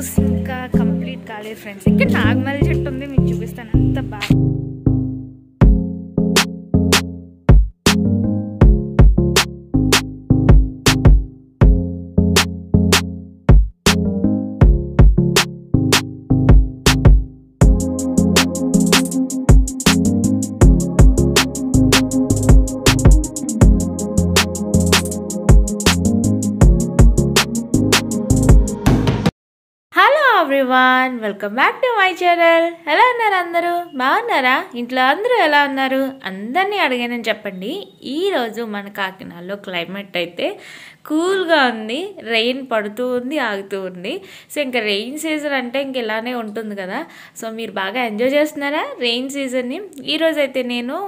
House ఇంకా complete కాలేదు friends. ఇక్కడ నాగమల్లి చెట్టు ఉంది, మీకు చూపిస్తాను అంత బాగా. Everyone, welcome back to my channel. ఎలా ఉన్నారు అందరూ? బాగున్నారా? ఇంట్లో అందరూ ఎలా ఉన్నారు? అందరినీ అడిగానని చెప్పండి. ఈరోజు మన కాకినాడలో క్లైమేట్ అయితే కూల్గా ఉంది. రెయిన్ పడుతూ ఉంది, ఆగుతూ ఉంది. సో ఇంకా రెయిన్ సీజన్ అంటే ఇంక ఇలానే ఉంటుంది కదా. సో మీరు బాగా ఎంజాయ్ చేస్తున్నారా రెయిన్ సీజన్ని? ఈరోజు అయితే నేను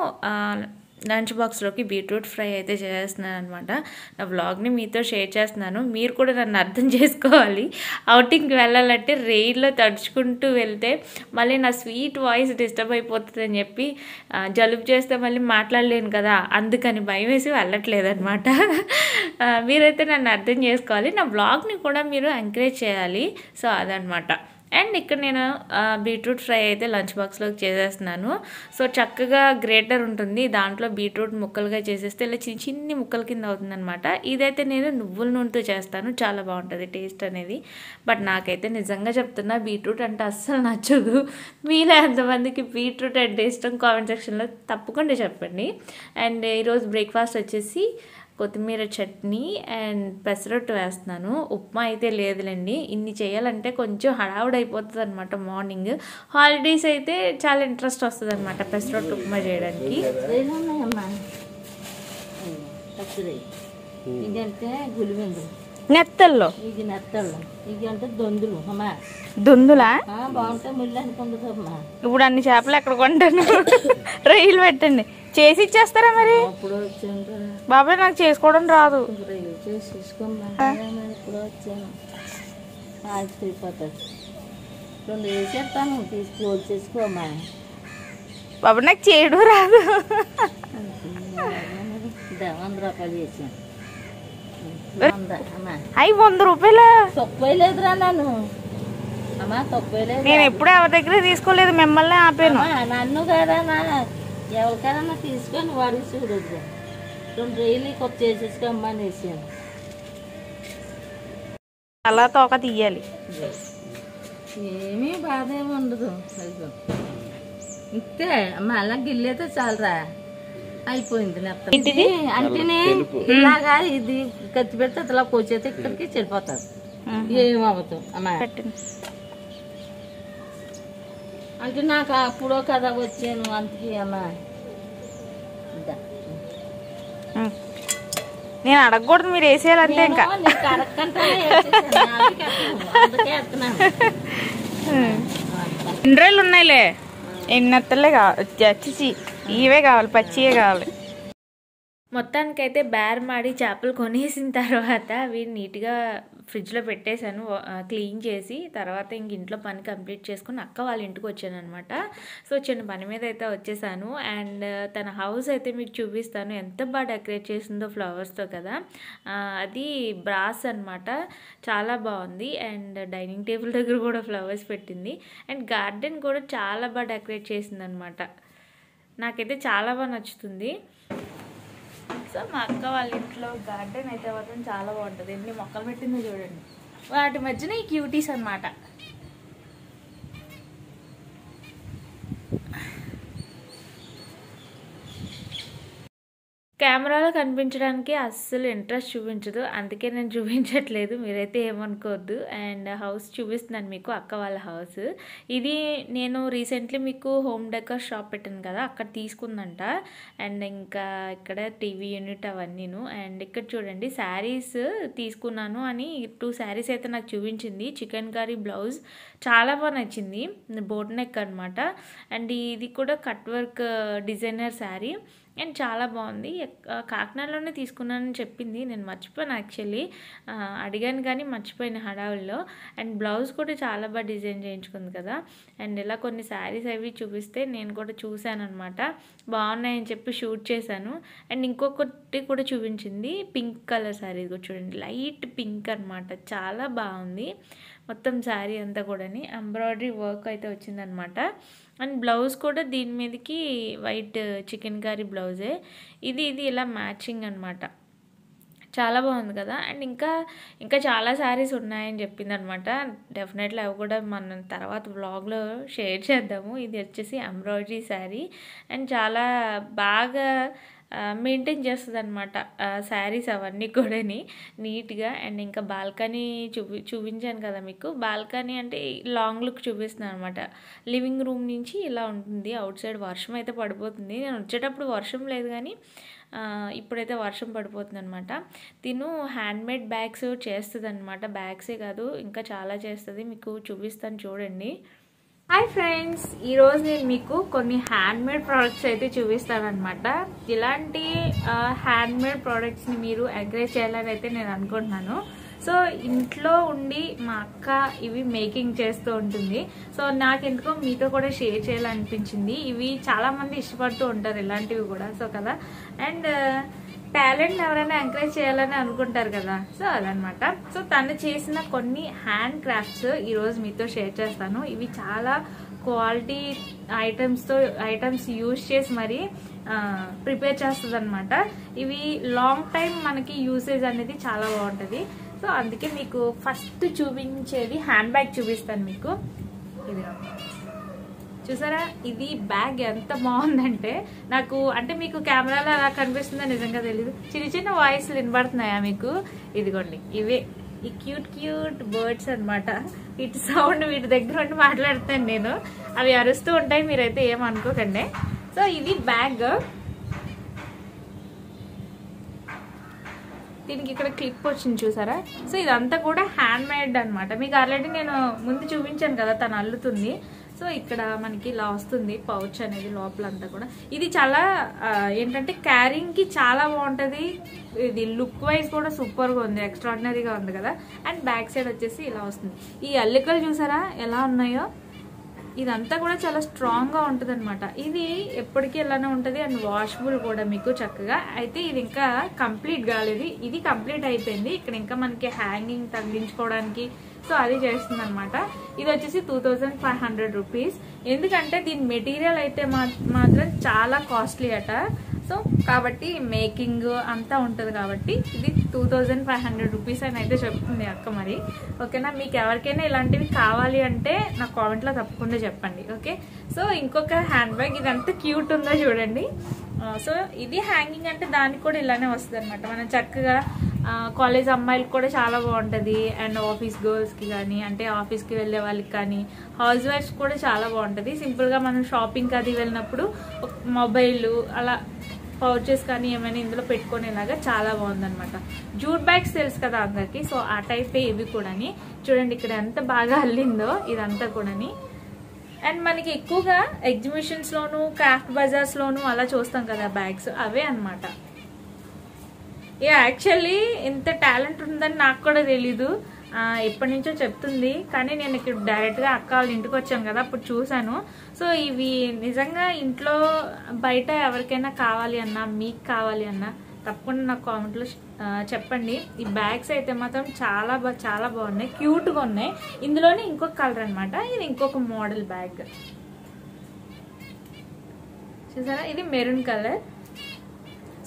లంచ్ బాక్స్లోకి బీట్రూట్ ఫ్రై అయితే చేస్తున్నాను అనమాట. నా వ్లాగ్ని మీతో షేర్ చేస్తున్నాను. మీరు కూడా నన్ను అర్థం చేసుకోవాలి. అవుటింగ్కి వెళ్ళాలంటే రెయిన్లో తడుచుకుంటూ వెళ్తే మళ్ళీ నా స్వీట్ వాయిస్ డిస్టర్బ్ అయిపోతుంది అని చెప్పి జలుబు చేస్తే మళ్ళీ మాట్లాడలేను కదా, అందుకని భయం వేసి వెళ్ళట్లేదు అనమాట. మీరైతే నన్ను అర్థం చేసుకోవాలి. నా వ్లాగ్ని కూడా మీరు ఎంకరేజ్ చేయాలి. సో అదనమాట. అండ్ ఇక్కడ నేను బీట్రూట్ ఫ్రై అయితే లంచ్ బాక్స్లోకి చేసేస్తున్నాను. సో చక్కగా గ్రేటర్ ఉంటుంది, దాంట్లో బీట్రూట్ ముక్కలుగా చేసేస్తే ఇలా చిన్ని ముక్కల కింద అవుతుందన్నమాట. ఇదైతే నేను నువ్వుల నూనెతో చేస్తాను, చాలా బాగుంటుంది టేస్ట్ అనేది. బట్ నాకైతే నిజంగా చెప్తున్నా బీట్రూట్ అంటే అస్సలు నచ్చదు. మీలో ఎంతమందికి బీట్రూట్ అంటే ఇష్టం కామెంట్ సెక్షన్లో తప్పకుండా చెప్పండి. అండ్ ఈరోజు బ్రేక్ఫాస్ట్ వచ్చేసి కొత్తిమీర చట్నీ అండ్ పెసరట్టు వేస్తున్నాను. ఉప్మా అయితే లేదులేండి, ఇన్ని చేయాలంటే కొంచెం హడావుడి అయిపోతుంది అనమాట. మార్నింగ్ హాలిడేస్ అయితే చాలా ఇంట్రెస్ట్ వస్తుంది అనమాట పెసరట్టు ఉప్మా చేయడానికి. నెత్తల్లో ఇది నెత్తళ్ళు, ఇది అంటే దొందులు. దొందులా బాగుంటాయి, ముళ్ళు అనుకుంటుందమ్మా. ఇప్పుడు అన్ని చేపలు ఎక్కడ కొంటాను? రొయ్యలు పెట్టండి, చేసి ఇచ్చేస్తారా మరి? ఇప్పుడు వచ్చాను బాబాయ్, నాకు చేసుకోవడం రాదు. చేసుకోమ్మా. ఇప్పుడు వచ్చాను, అయిపోతుంది. 2 వేసేస్తాను, తీసుకో చేసుకోమ్మా. బాబాయ్, నాకు చేయడం రాదు. 100 రూపాయలు చేసాను. అవి 100 రూపాయలు తక్కువ లేదురా నన్ను అమ్మా, తక్కువ లేదు. నేను ఎప్పుడు ఎవరి దగ్గర తీసుకోలేదు, మిమ్మల్ని ఆపాను. నన్ను కదా ఎవరికైనా తీసుకొని వాడికి చూడొద్దు. 2 రైలు కొత్త చేసేసుకోమ్మా అని వేసాను. అలా తోక తీయాలి, ఏమీ బాధ ఏమి ఉండదు. ఇంతే అమ్మా, అలా గిల్లేతే చాలరా, అయిపోయింది. నెత్తది అంటేనే ఇలాగా ఇది కత్తి పెడితే అలా కోసేస్తే ఇక్కడికి చెడిపోతారు, ఏమవుతావు అమ్మా. అంటే నాకు అప్పుడో కదా వచ్చాను అంతకి అమ్మా. నేను అడగకూడదు, మీరు వేసేయాలంటే ఇంకా ఎన్ని రోజులు ఉన్నాయిలే, ఎన్ని అత్తలే కావాలి, ఇవే కావాలి, పచ్చియే కావాలి. మొత్తానికైతే బేరమాడి చేపలు కొనేసిన తర్వాత అవి నీట్గా ఫ్రిడ్జ్లో పెట్టేశాను, క్లీన్ చేసి. తర్వాత ఇంక ఇంట్లో పని కంప్లీట్ చేసుకుని అక్క వాళ్ళ ఇంటికి వచ్చాను అనమాట. సో చిన్న పని మీద అయితే వచ్చేసాను. అండ్ తన హౌస్ అయితే మీకు చూపిస్తాను, ఎంత బాగా డెకరేట్ చేసిందో ఫ్లవర్స్తో కదా. అది బ్రాస్ అనమాట, చాలా బాగుంది. అండ్ డైనింగ్ టేబుల్ దగ్గర కూడా ఫ్లవర్స్ పెట్టింది. అండ్ గార్డెన్ కూడా చాలా బాగా డెకరేట్ చేసింది అనమాట. నాకైతే చాలా బాగా నచ్చుతుంది. సో మా అక్క వాళ్ళ ఇంట్లో గార్డెన్ అయితే మాత్రం చాలా బాగుంటుంది. ఎన్ని మొక్కలు పెట్టిందో చూడండి, వాటి మధ్యన ఈ క్యూటీస్ అనమాట. కెమెరాలో కనిపించడానికి అస్సలు ఇంట్రెస్ట్ చూపించదు, అందుకే నేను చూపించట్లేదు, మీరైతే ఏమనుకోవద్దు. అండ్ హౌస్ చూపిస్తున్నాను మీకు, అక్క వాళ్ళ హౌస్ ఇది. నేను రీసెంట్లీ మీకు హోమ్ డెకర్ షాప్ పెట్టాను కదా, అక్కడ తీసుకుందంట. అండ్ ఇంకా ఇక్కడ టీవీ యూనిట్ అవన్నీను. అండ్ ఇక్కడ చూడండి శారీస్ తీసుకున్నాను అని 2 శారీస్ అయితే నాకు చూపించింది. చికెన్ కర్రీ బ్లౌజ్ చాలా బాగా నచ్చింది, బోట్ నెక్ అనమాట. అండ్ ఇది కూడా cut work designer sari. And చాలా బాగుంది. కాకినాడలోనే తీసుకున్నానని చెప్పింది, నేను మర్చిపోయాను యాక్చువల్లీ, అడిగాను కానీ మర్చిపోయిన హడావుల్లో. అండ్ బ్లౌజ్ కూడా చాలా బాగా డిజైన్ చేయించుకుంది కదా. అండ్ ఇలా కొన్ని శారీస్ అవి చూపిస్తే నేను కూడా చూశాను అనమాట, బాగున్నాయని చెప్పి షూట్ చేశాను. అండ్ ఇంకొకటి కూడా చూపించింది, పింక్ కలర్ శారీ కూడా చూడండి, లైట్ పింక్ అనమాట, చాలా బాగుంది. మొత్తం శారీ అంతా కూడాని ఎంబ్రాయిడరీ వర్క్ అయితే వచ్చిందనమాట. అండ్ బ్లౌజ్ కూడా దీని మీదకి వైట్ చికెన్ కర్రీ బ్లౌజే. ఇది ఇలా మ్యాచింగ్ అనమాట. చాలా బాగుంది కదా. అండ్ ఇంకా చాలా శారీస్ ఉన్నాయని చెప్పిందనమాట. డెఫినెట్లీ అవి కూడా మనం తర్వాత వ్లాగ్లో షేర్ చేద్దాము. ఇది వచ్చేసి ఎంబ్రాయిడరీ శారీ అండ్ చాలా బాగా మెయింటైన్ చేస్తుంది అనమాట శారీస్ అవన్నీ కూడా నీట్గా. అండ్ ఇంకా బాల్కనీ చూపించాను కదా మీకు. బాల్కనీ అంటే లాంగ్ లుక్ చూపిస్తున్నాను అనమాట. లివింగ్ రూమ్ నుంచి ఇలా ఉంటుంది. అవుట్ సైడ్ వర్షం అయితే పడిపోతుంది. నేను వచ్చేటప్పుడు వర్షం లేదు కానీ ఇప్పుడైతే వర్షం పడిపోతుంది అనమాట. తిను హ్యాండ్మేడ్ బ్యాగ్స్ చేస్తుంది అనమాట. బ్యాగ్సే కాదు ఇంకా చాలా చేస్తుంది. మీకు చూపిస్తాను చూడండి. హాయ్ ఫ్రెండ్స్, ఈరోజు నేను మీకు కొన్ని హ్యాండ్మేడ్ ప్రోడక్ట్స్ అయితే చూపిస్తాను అనమాట. ఇలాంటి హ్యాండ్మేడ్ ప్రోడక్ట్స్ని మీరు ఎంకరేజ్ చేయాలని అయితే నేను అనుకుంటున్నాను. సో ఇంట్లో ఉండి మా అక్క ఇవి మేకింగ్ చేస్తూ ఉంటుంది. సో నాకెందుకో మీతో కూడా షేర్ చేయాలనిపించింది. ఇవి చాలామంది ఇష్టపడుతూ ఉంటారు ఇలాంటివి కూడా. సో కదా. అండ్ టాలెంట్ ఎవరైనా ఎంకరేజ్ చేయాలని అనుకుంటారు కదా. సో అదనమాట. సో తను చేసిన కొన్ని హ్యాండ్ క్రాఫ్ట్స్ ఈరోజు మీతో షేర్ చేస్తాను. ఇవి చాలా క్వాలిటీ ఐటమ్స్ యూజ్ చేసి మరి ప్రిపేర్ చేస్తుంది అనమాట. ఇవి లాంగ్ టైం మనకి యూసేజ్ అనేది చాలా బాగుంటుంది. సో అందుకే మీకు ఫస్ట్ చూపించేది హ్యాండ్ బ్యాగ్ చూపిస్తాను మీకు. ఇది చూసారా, ఇది బ్యాగ్ ఎంత బాగుందంటే నాకు అంటే మీకు కెమెరాలో అలా కనిపిస్తుందో నిజంగా తెలీదు. చిన్న వాయిస్లు వినబడుతున్నాయా మీకు? ఇదిగోండి, ఇవే ఈ క్యూట్ బర్డ్స్ అనమాట. ఇటు సౌండ్ వీటి దగ్గర ఉండి మాట్లాడుతాను నేను. అవి అరుస్తూ ఉంటాయి, మీరైతే ఏమనుకోకండి. సో ఇది బ్యాగ్. దీనికి ఇక్కడ క్లిప్ వచ్చింది చూసారా. సో ఇదంతా కూడా హ్యాండ్ మేడ్ అనమాట. మీకు ఆల్రెడీ నేను ముందు చూపించాను కదా, తను అల్లుతుంది. సో ఇక్కడ మనకి ఇలా వస్తుంది పౌచ్ అనేది లోపలంతా కూడా. ఇది చాలా ఏంటంటే క్యారింగ్కి చాలా బాగుంటుంది. ఇది లుక్ వైజ్ కూడా సూపర్గా ఉంది, ఎక్స్ట్రాడినరీగా ఉంది కదా. అండ్ బ్యాక్ సైడ్ వచ్చేసి ఇలా వస్తుంది. ఈ అల్లికలు చూసారా ఎలా ఉన్నాయో. ఇదంతా కూడా చాలా స్ట్రాంగ్గా ఉంటుంది అనమాట. ఇది ఎప్పటికీ ఇలానే ఉంటుంది అండ్ వాషబుల్ కూడా మీకు చక్కగా. అయితే ఇది ఇంకా కంప్లీట్ కాలేదు. ఇది కంప్లీట్ అయిపోయింది. ఇక్కడ ఇంకా మనకి హ్యాంగింగ్ తగిలించుకోవడానికి సో అది చేస్తుంది అనమాట. ఇది వచ్చేసి 2500 రూపీస్. ఎందుకంటే దీని మెటీరియల్ అయితే మాత్రం చాలా కాస్ట్లీ అట. సో కాబట్టి మేకింగ్ అంతా ఉంటుంది కాబట్టి ఇది 2500 రూపీస్ అని అయితే చెప్తుంది అక్క. మరి ఓకేనా, మీకు ఎవరికైనా ఇలాంటివి కావాలి అంటే నా కామెంట్లో తప్పకుండా చెప్పండి. ఓకే. సో ఇంకొక హ్యాండ్ బ్యాగ్, ఇదంతా క్యూట్ ఉందో చూడండి. సో ఇది హ్యాంగింగ్ అంటే దానికి కూడా ఇలానే వస్తుంది అనమాట. మనం చక్కగా కాలేజ్ అమ్మాయిలకు కూడా చాలా బాగుంటుంది. అండ్ ఆఫీస్ గర్ల్స్కి కానీ అంటే ఆఫీస్కి వెళ్ళే వాళ్ళకి కానీ హౌస్ వైఫ్స్ కూడా చాలా బాగుంటుంది. సింపుల్గా మనం షాపింగ్కి అది వెళ్ళినప్పుడు మొబైల్ అలా పౌచెస్ కానీ ఏమైనా ఇందులో పెట్టుకునేలాగా చాలా బాగుందనమాట. జూట్ బ్యాగ్స్ తెలుసు కదా అందరికి. సో ఆ టైపే ఇవి కూడాని. చూడండి ఇక్కడ ఎంత బాగా అల్లిందో ఇదంతా కూడాని. అండ్ మనకి ఎక్కువగా ఎగ్జిబిషన్స్లోను క్రాఫ్ట్ బజార్స్లోను అలా చూస్తాం కదా బ్యాగ్స్, అవే అనమాట. యాక్చువల్లీ ఇంత టాలెంట్ ఉందని నాకు కూడా తెలీదు. ఎప్పటి నుంచో చెప్తుంది, కానీ నేను ఇక్కడ డైరెక్ట్గా అక్క వాళ్ళ ఇంటికి వచ్చాను కదా, అప్పుడు చూశాను. సో ఇవి నిజంగా ఇంట్లో బయట ఎవరికైనా కావాలి అన్నా, మీకు కావాలి అన్నా తప్పకుండా నాకు కామెంట్లో చెప్పండి. ఈ బ్యాగ్స్ అయితే మాత్రం చాలా బాగున్నాయి, క్యూట్గా ఉన్నాయి. ఇందులోనే ఇంకొక కలర్ అనమాట. ఇది ఇంకొక మోడల్ బ్యాగ్ చూసారా, ఇది మెరూన్ కలర్.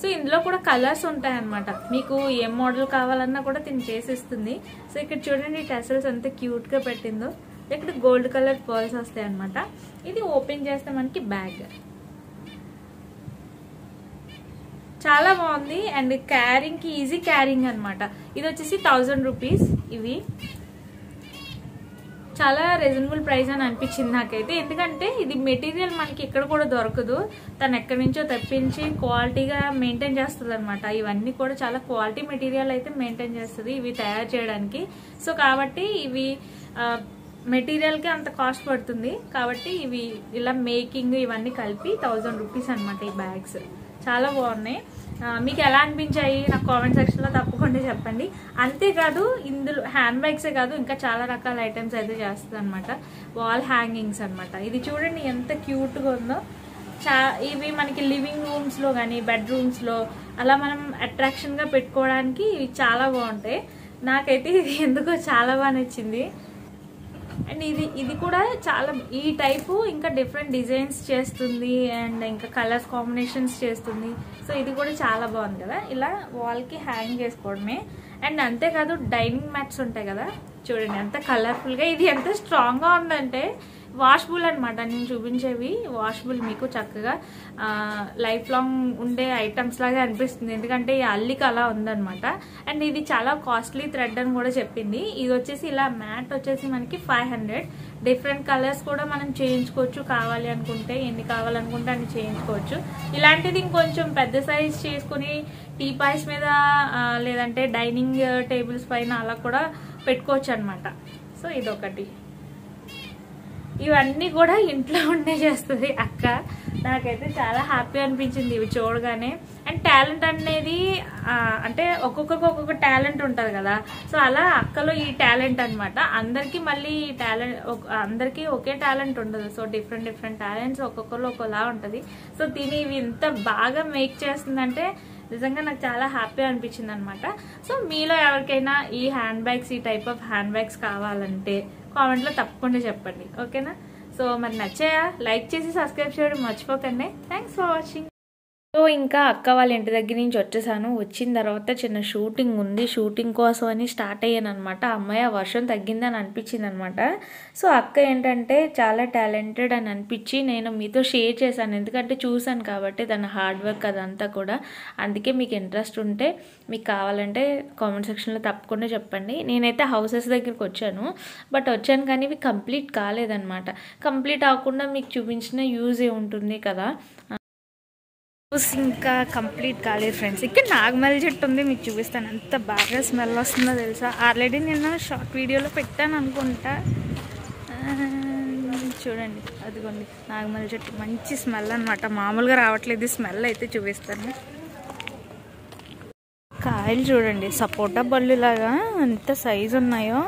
సో ఇందులో కూడా కలర్స్ ఉంటాయన్నమాట. మీకు ఏ మోడల్ కావాలన్నా కూడా తిని చేసిస్తుంది. సో ఇక్కడ చూడండి టెసల్స్ ఎంత క్యూట్గా పెట్టిందో. ఇక్కడ గోల్డ్ కలర్ పర్ల్స్ వస్తాయి అనమాట. ఇది ఓపెన్ చేస్తే మనకి బ్యాగ్ చాలా బాగుంది. అండ్ క్యారింగ్కి ఈజీ క్యారింగ్ అనమాట. ఇది వచ్చేసి 1000 రూపీస్. ఇవి చాలా రీజనబుల్ ప్రైస్ అని అనిపించింది నాకైతే. ఎందుకంటే ఇది మెటీరియల్ మనకి ఎక్కడ కూడా దొరకదు. తను ఎక్కడి నుంచో తెప్పించి క్వాలిటీగా మెయింటైన్ చేస్తుంది అనమాట. ఇవన్నీ కూడా చాలా క్వాలిటీ మెటీరియల్ అయితే మెయింటైన్ చేస్తుంది ఇవి తయారు చేయడానికి. సో కాబట్టి ఇవి మెటీరియల్కి అంత కాస్ట్ పడుతుంది. కాబట్టి ఇవి ఇలా మేకింగ్ ఇవన్నీ కలిపి 1000 రూపీస్ అనమాట ఈ బ్యాగ్స్. చాలా బాగున్నాయి. మీకు ఎలా అనిపించాయి నాకు కామెంట్ సెక్షన్లో తప్పకుండా చెప్పండి. అంతేకాదు ఇందులో హ్యాండ్ బ్యాగ్సే కాదు ఇంకా చాలా రకాల ఐటమ్స్ అయితే చేస్తుంది అనమాట. వాల్ హ్యాంగింగ్స్ అనమాట. ఇది చూడండి ఎంత క్యూట్గా ఉందో. ఇవి మనకి లివింగ్ రూమ్స్లో కానీ బెడ్రూమ్స్లో అలా మనం అట్రాక్షన్గా పెట్టుకోవడానికి ఇవి చాలా బాగుంటాయి. నాకైతే ఇది ఎందుకో చాలా బాగా నచ్చింది. అండ్ ఇది కూడా చాలా ఈ టైపు ఇంకా డిఫరెంట్ డిజైన్స్ చేస్తుంది అండ్ ఇంకా కలర్స్ కాంబినేషన్స్ చేస్తుంది. సో ఇది కూడా చాలా బాగుంది కదా, ఇలా వాల్కి హ్యాంగ్ చేసుకోవడమే. అండ్ అంతేకాదు డైనింగ్ మ్యాట్స్ ఉంటాయి కదా, చూడండి ఎంత కలర్ఫుల్గా, ఇది ఎంత స్ట్రాంగ్గా ఉందంటే వాషబుల్ అనమాట. నేను చూపించేవి వాషబుల్, మీకు చక్కగా లైఫ్ లాంగ్ ఉండే ఐటమ్స్ లాగా అనిపిస్తుంది, ఎందుకంటే ఈ అల్లిక అలా ఉందనమాట. అండ్ ఇది చాలా కాస్ట్లీ థ్రెడ్ అని కూడా చెప్పింది. ఇది వచ్చేసి ఇలా మ్యాట్ వచ్చేసి మనకి 500. డిఫరెంట్ కలర్స్ కూడా మనం చేయించుకోవచ్చు, కావాలి అనుకుంటే ఎన్ని కావాలనుకుంటే అన్ని చేయించుకోవచ్చు. ఇలాంటిది ఇంకొంచెం పెద్ద సైజ్ చేసుకుని టీపాయ్స్ మీద లేదంటే డైనింగ్ టేబుల్స్ పైన అలా కూడా పెట్టుకోవచ్చు అనమాట. సో ఇదొకటి. ఇవన్నీ కూడా ఇంట్లో ఉండే చేస్తుంది అక్క. నాకైతే చాలా హ్యాపీ అనిపించింది ఇవి చూడగానే. అండ్ టాలెంట్ అనేది అంటే ఒక్కొక్కరికి ఒక్కొక్క టాలెంట్ ఉంటుంది కదా, సో అలా అక్కలో ఈ టాలెంట్ అనమాట. అందరికీ మళ్ళీ అందరికీ ఒకే టాలెంట్ ఉండదు. సో డిఫరెంట్ టాలెంట్స్ ఒక్కొక్కరు ఒక్కోలా ఉంటుంది. సో దీన్ని ఇవి ఇంత బాగా మేక్ చేస్తుందంటే నిజంగా నాకు చాలా హ్యాపీ అనిపించింది అనమాట. సో మీలో ఎవరికైనా ఈ హ్యాండ్ బ్యాగ్స్, ఈ టైప్ ఆఫ్ హ్యాండ్ బ్యాగ్స్ కావాలంటే కామెంట్లో తప్పకుండా చెప్పండి, ఓకేనా? సో మరి నచ్చాయా? లైక్ చేసి సబ్స్క్రైబ్ చేయడం మర్చిపోకండి. Thanks for watching. సో ఇంకా అక్క వాళ్ళ ఇంటి దగ్గర నుంచి వచ్చేసాను. వచ్చిన తర్వాత చిన్న షూటింగ్ ఉంది, షూటింగ్ కోసం అని స్టార్ట్ అయ్యాను అనమాట. అమ్మాయి ఆ వర్షం తగ్గిందని అనిపించింది అనమాట. సో అక్క ఏంటంటే చాలా టాలెంటెడ్ అని అనిపించి నేను మీతో షేర్ చేశాను, ఎందుకంటే చూశాను కాబట్టి తన హార్డ్ వర్క్ అదంతా కూడా. అందుకే మీకు ఇంట్రెస్ట్ ఉంటే, మీకు కావాలంటే కామెంట్ సెక్షన్లో తప్పకుండా చెప్పండి. నేనైతే హౌసెస్ దగ్గరికి వచ్చాను, బట్ వచ్చాను కానీ ఇవి కంప్లీట్ కాలేదన్నమాట. కంప్లీట్ అవ్వకుండా మీకు చూపించిన యూజ్ ఏ ఉంటుంది కదా, ఇంకా కంప్లీట్ కాలేదు ఫ్రెండ్స్. ఇక్కడ నాగమల్లి చెట్టు ఉంది, మీకు చూపిస్తాను. ఎంత బాగా స్మెల్ వస్తుందో తెలుసా. ఆల్రెడీ నేను షార్ట్ వీడియోలో పెట్టాను అనుకుంటా, చూడండి. అదిగోండి నాగమల్లి చెట్టు, మంచి స్మెల్ అనమాట. మామూలుగా రావట్లేదు స్మెల్, అయితే చూపిస్తాను. కాయలు చూడండి, సపోటా బళ్ళు లాగా ఎంత సైజు ఉన్నాయో.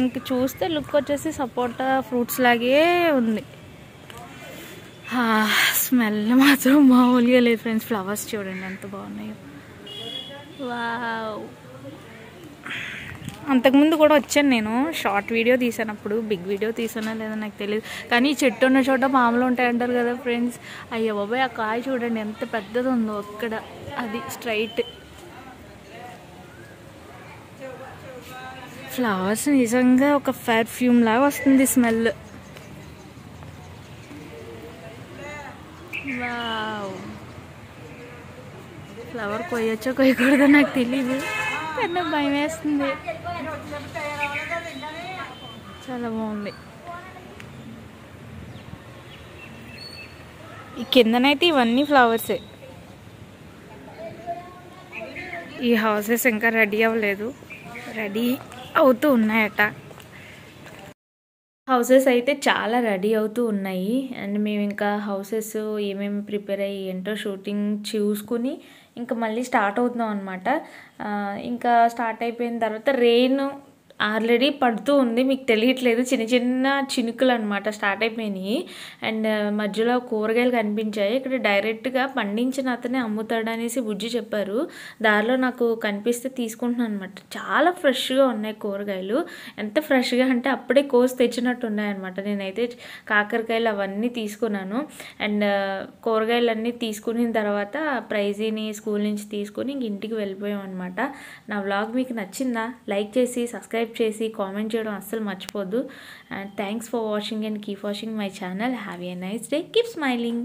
ఇంక చూస్తే లుక్ వచ్చేసి సపోటా ఫ్రూట్స్ లాగే ఉంది. స్మెల్ మాత్రం మామూలుగా లేదు ఫ్రెండ్స్. ఫ్లవర్స్ చూడండి ఎంత బాగున్నాయో. వావ్, అంతకుముందు కూడా వచ్చాను నేను, షార్ట్ వీడియో తీసానప్పుడు. బిగ్ వీడియో తీసానో లేదో నాకు తెలియదు, కానీ చెట్టు ఉన్న చోట మామూలు ఉంటాయంటారు కదా ఫ్రెండ్స్. అయ్యో బాబాయ్, ఆ కాయ చూడండి ఎంత పెద్దది ఉందో అక్కడ, అది స్ట్రైట్. ఫ్లవర్స్ నిజంగా ఒక పర్ఫ్యూమ్ లాగా వస్తుంది స్మెల్. వావ్, ఫ్లవర్ కొయ్యొచ్చో కొయ్యకూడదో నాకు తెలీదు, కానీ భయం వేస్తుంది. చాలా బాగుంది. ఈ కిందనైతే ఇవన్నీ ఫ్లవర్సే. ఈ హౌసెస్ ఇంకా రెడీ అవ్వలేదు, రెడీ అవుతూ ఉన్నాయట. హౌసెస్ అయితే చాలా రెడీ అవుతూ ఉన్నాయి. అండ్ మేము ఇంకా హౌసెస్ ఏమేమి ప్రిపేర్ అయ్యి ఏంటో షూటింగ్ చూసుకుని ఇంకా మళ్ళీ స్టార్ట్ అవుతున్నాం అనమాట. ఇంకా స్టార్ట్ అయిపోయిన తర్వాత రెయిన్ ఆల్రెడీ పడుతూ ఉంది, మీకు తెలియట్లేదు. చిన్న చిన్న చినుకులు అనమాట స్టార్ట్ అయిపోయినాయి. అండ్ మధ్యలో కూరగాయలు కనిపించాయి. ఇక్కడ డైరెక్ట్గా పండించిన అతనే అమ్ముతాడనేసి బుజ్జి చెప్పారు. దారిలో నాకు కనిపిస్తే తీసుకుంటున్నాను అనమాట. చాలా ఫ్రెష్గా ఉన్నాయి కూరగాయలు. ఎంత ఫ్రెష్గా అంటే అప్పుడే కోసి తెచ్చినట్టు ఉన్నాయన్నమాట. నేనైతే కాకరకాయలు అవన్నీ తీసుకున్నాను. అండ్ కూరగాయలన్నీ తీసుకున్న తర్వాత ప్రైజీని స్కూల్ నుంచి తీసుకుని ఇంక ఇంటికి వెళ్ళిపోయాం అనమాట. నా వ్లాగ్ మీకు నచ్చిందా? లైక్ చేసి సబ్స్క్రైబ్ చేసి కామెంట్ చేయడం అస్సలు మర్చిపోద్దు. And thanks for watching and keep watching my channel. Have a nice day. Keep smiling.